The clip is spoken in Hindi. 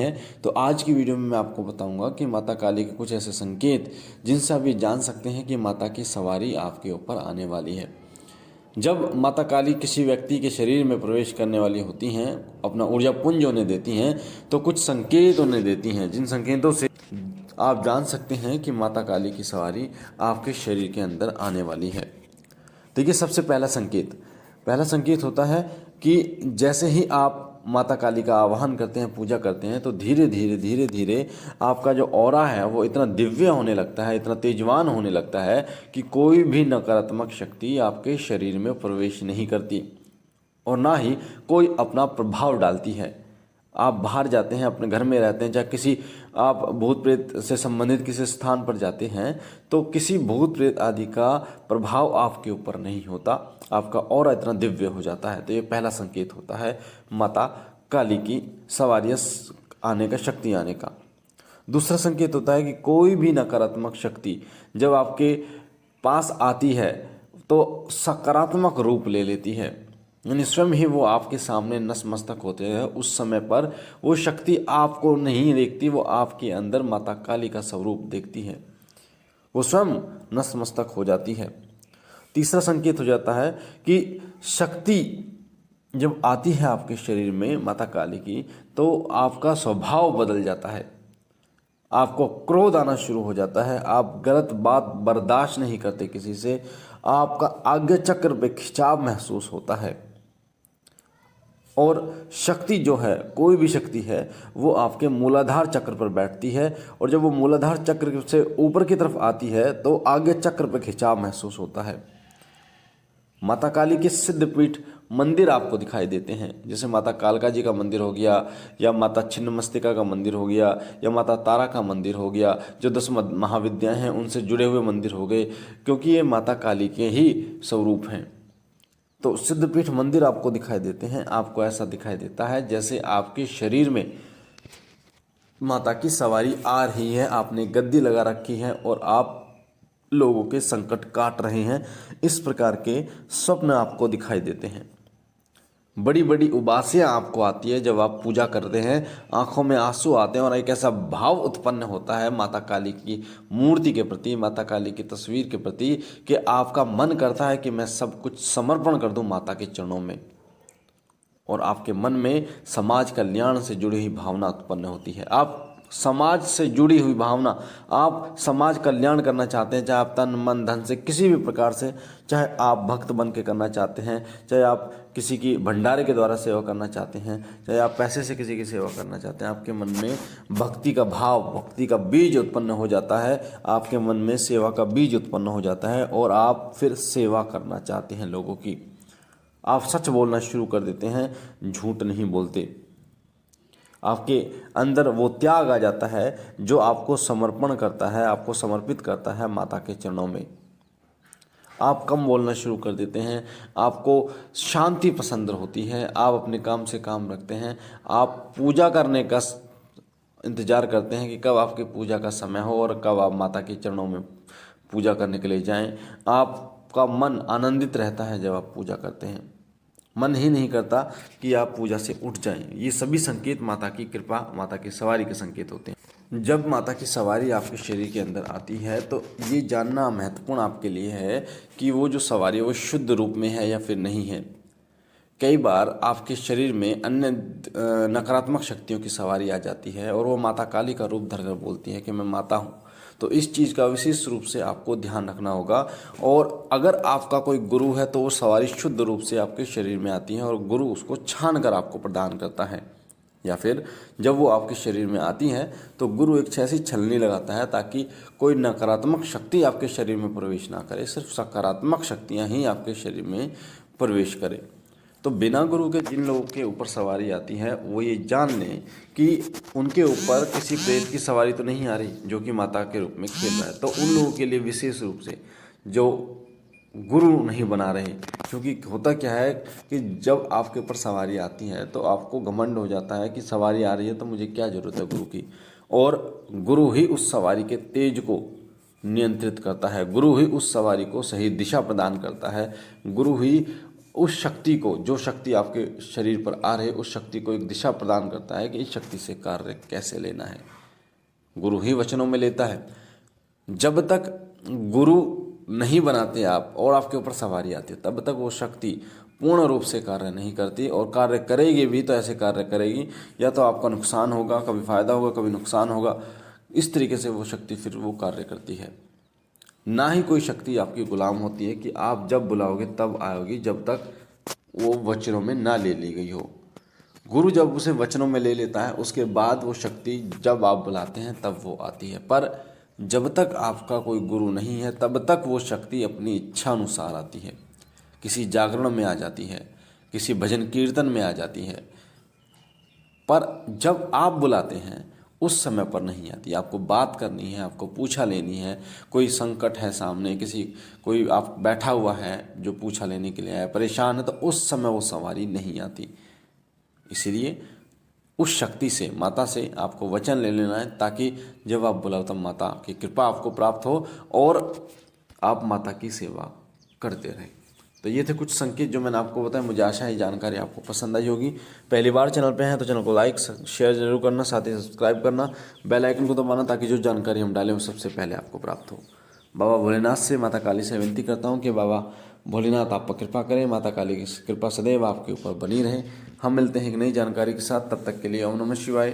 है। तो आज की वीडियो में मैं आपको बताऊंगा कि माता काली के कुछ ऐसे संकेत जिनसे आप ये जान सकते हैं कि माता की सवारी आपके ऊपर आने वाली है। जब माता काली किसी व्यक्ति के शरीर में प्रवेश करने वाली होती हैं, अपना ऊर्जा पुंज उन्हें देती हैं, तो कुछ संकेत उन्हें देती हैं, जिन संकेतों से आप जान सकते हैं कि माता काली की सवारी आपके शरीर के अंदर आने वाली है। देखिए, सबसे पहला संकेत होता है कि जैसे ही आप माता काली का आवाहन करते हैं, पूजा करते हैं, तो धीरे धीरे आपका जो ऑरा है वो इतना दिव्य होने लगता है, इतना तेजवान होने लगता है कि कोई भी नकारात्मक शक्ति आपके शरीर में प्रवेश नहीं करती और ना ही कोई अपना प्रभाव डालती है। आप बाहर जाते हैं, अपने घर में रहते हैं, चाहे किसी आप भूत प्रेत से संबंधित किसी स्थान पर जाते हैं, तो किसी भूत प्रेत आदि का प्रभाव आपके ऊपर नहीं होता, आपका ऑरा इतना दिव्य हो जाता है। तो ये पहला संकेत होता है माता काली की सवारी आने का, शक्ति आने का। दूसरा संकेत होता है कि कोई भी नकारात्मक शक्ति जब आपके पास आती है तो सकारात्मक रूप ले लेती है, यानी स्वयं ही वो आपके सामने नतमस्तक होते हैं। उस समय पर वो शक्ति आपको नहीं देखती, वो आपके अंदर माता काली का स्वरूप देखती है, वो स्वयं नतमस्तक हो जाती है। तीसरा संकेत हो जाता है कि शक्ति जब आती है आपके शरीर में माता काली की, तो आपका स्वभाव बदल जाता है, आपको क्रोध आना शुरू हो जाता है, आप गलत बात बर्दाश्त नहीं करते किसी से, आपका आज्ञा चक्र पे खिंचाव महसूस होता है और शक्ति जो है, कोई भी शक्ति है, वो आपके मूलाधार चक्र पर बैठती है और जब वो मूलाधार चक्र से ऊपर की तरफ आती है तो आगे चक्र पर खिंचाव महसूस होता है। माता काली के सिद्धपीठ मंदिर आपको दिखाई देते हैं, जैसे माता कालका जी का मंदिर हो गया, या माता छिन्नमस्तिका का मंदिर हो गया, या माता तारा का मंदिर हो गया, जो 10 महाविद्याएं हैं उनसे जुड़े हुए मंदिर हो गए, क्योंकि ये माता काली के ही स्वरूप हैं। तो सिद्धपीठ मंदिर आपको दिखाई देते हैं, आपको ऐसा दिखाई देता है जैसे आपके शरीर में माता की सवारी आ रही है, आपने गद्दी लगा रखी है और आप लोगों के संकट काट रहे हैं। इस प्रकार के स्वप्न आपको दिखाई देते हैं। बड़ी बड़ी उबासियां आपको आती है जब आप पूजा करते हैं, आंखों में आंसू आते हैं और एक ऐसा भाव उत्पन्न होता है माता काली की मूर्ति के प्रति, माता काली की तस्वीर के प्रति, कि आपका मन करता है कि मैं सब कुछ समर्पण कर दूं माता के चरणों में, और आपके मन में समाज कल्याण से जुड़ी हुई भावना उत्पन्न होती है। आप समाज से जुड़ी हुई भावना, आप समाज कल्याण करना चाहते हैं, चाहे आप तन मन धन से किसी भी प्रकार से, चाहे आप भक्त बन के करना चाहते हैं, चाहे आप किसी की भंडारे के द्वारा सेवा करना चाहते हैं, चाहे आप पैसे से किसी की सेवा करना चाहते हैं, आपके मन में भक्ति का भाव, भक्ति का बीज उत्पन्न हो जाता है, आपके मन में सेवा का बीज उत्पन्न हो जाता है और आप फिर सेवा करना चाहते हैं लोगों की। आप सच बोलना शुरू कर देते हैं, झूठ नहीं बोलते। आपके अंदर वो त्याग आ जाता है जो आपको समर्पण करता है, आपको समर्पित करता है माता के चरणों में। आप कम बोलना शुरू कर देते हैं, आपको शांति पसंद होती है, आप अपने काम से काम रखते हैं, आप पूजा करने का इंतजार करते हैं कि कब आपकी पूजा का समय हो और कब आप माता के चरणों में पूजा करने के लिए जाएं। आपका मन आनंदित रहता है जब आप पूजा करते हैं, मन ही नहीं करता कि आप पूजा से उठ जाएं। ये सभी संकेत माता की कृपा, माता की सवारी के संकेत होते हैं। जब माता की सवारी आपके शरीर के अंदर आती है तो ये जानना महत्वपूर्ण आपके लिए है कि वो जो सवारी है वो शुद्ध रूप में है या फिर नहीं है। कई बार आपके शरीर में अन्य नकारात्मक शक्तियों की सवारी आ जाती है और वो माता काली का रूप धरकर बोलती है कि मैं माता हूँ। तो इस चीज़ का विशेष रूप से आपको ध्यान रखना होगा। और अगर आपका कोई गुरु है तो वो सवारी शुद्ध रूप से आपके शरीर में आती है और गुरु उसको छान कर आपको प्रदान करता है, या फिर जब वो आपके शरीर में आती हैं तो गुरु एक ऐसी छलनी लगाता है ताकि कोई नकारात्मक शक्ति आपके शरीर में प्रवेश ना करे, सिर्फ सकारात्मक शक्तियाँ ही आपके शरीर में प्रवेश करें। तो बिना गुरु के जिन लोगों के ऊपर सवारी आती है वो ये जान लें कि उनके ऊपर किसी प्रेत की सवारी तो नहीं आ रही जो कि माता के रूप में खेल रहा है। तो उन लोगों के लिए विशेष रूप से जो गुरु नहीं बना रहे, क्योंकि होता क्या है कि जब आपके ऊपर सवारी आती है तो आपको घमंड हो जाता है कि सवारी आ रही है तो मुझे क्या ज़रूरत है गुरु की, और गुरु ही उस सवारी के तेज को नियंत्रित करता है, गुरु ही उस सवारी को सही दिशा प्रदान करता है, गुरु ही उस शक्ति को, जो शक्ति आपके शरीर पर आ रही है, उस शक्ति को एक दिशा प्रदान करता है कि इस शक्ति से कार्य कैसे लेना है। गुरु ही वचनों में लेता है। जब तक गुरु नहीं बनाते आप और आपके ऊपर सवारी आती है, तब तक वो शक्ति पूर्ण रूप से कार्य नहीं करती, और कार्य करेगी भी तो ऐसे कार्य करेगी या तो आपका नुकसान होगा, कभी फायदा होगा, कभी नुकसान होगा। इस तरीके से वो शक्ति फिर वो कार्य करती है। ना ही कोई शक्ति आपकी गुलाम होती है कि आप जब बुलाओगे तब आएगी, जब तक वो वचनों में ना ले ली गई हो। गुरु जब उसे वचनों में ले लेता है, उसके बाद वो शक्ति जब आप बुलाते हैं तब वो आती है। पर जब तक आपका कोई गुरु नहीं है, तब तक वो शक्ति अपनी इच्छा अनुसार आती है। किसी जागरण में आ जाती है, किसी भजन कीर्तन में आ जाती है, पर जब आप बुलाते हैं उस समय पर नहीं आती। आपको बात करनी है, आपको पूछा लेनी है, कोई संकट है सामने, कोई आप बैठा हुआ है जो पूछा लेने के लिए आया, परेशान है, तो उस समय वो सवारी नहीं आती। इसलिए उस शक्ति से, माता से आपको वचन ले लेना है, ताकि जब आप बुलाओ तब माता की कृपा आपको प्राप्त हो और आप माता की सेवा करते रहें। तो ये थे कुछ संकेत जो मैंने आपको बताया। मुझे आशा है जानकारी आपको पसंद आई होगी। पहली बार चैनल पे हैं तो चैनल को लाइक शेयर जरूर करना, साथ ही सब्सक्राइब करना, बेल आइकन को दबाना, ताकि जो जानकारी हम डालें वो सबसे पहले आपको प्राप्त हो। बाबा भोलेनाथ से, माता काली से विनती करता हूँ कि बाबा भोलेनाथ आप पर कृपा करें, माता काली की कृपा सदैव आपके ऊपर बनी रहे। हम मिलते हैं एक नई जानकारी के साथ, तब तक के लिए ओम नमः शिवाय।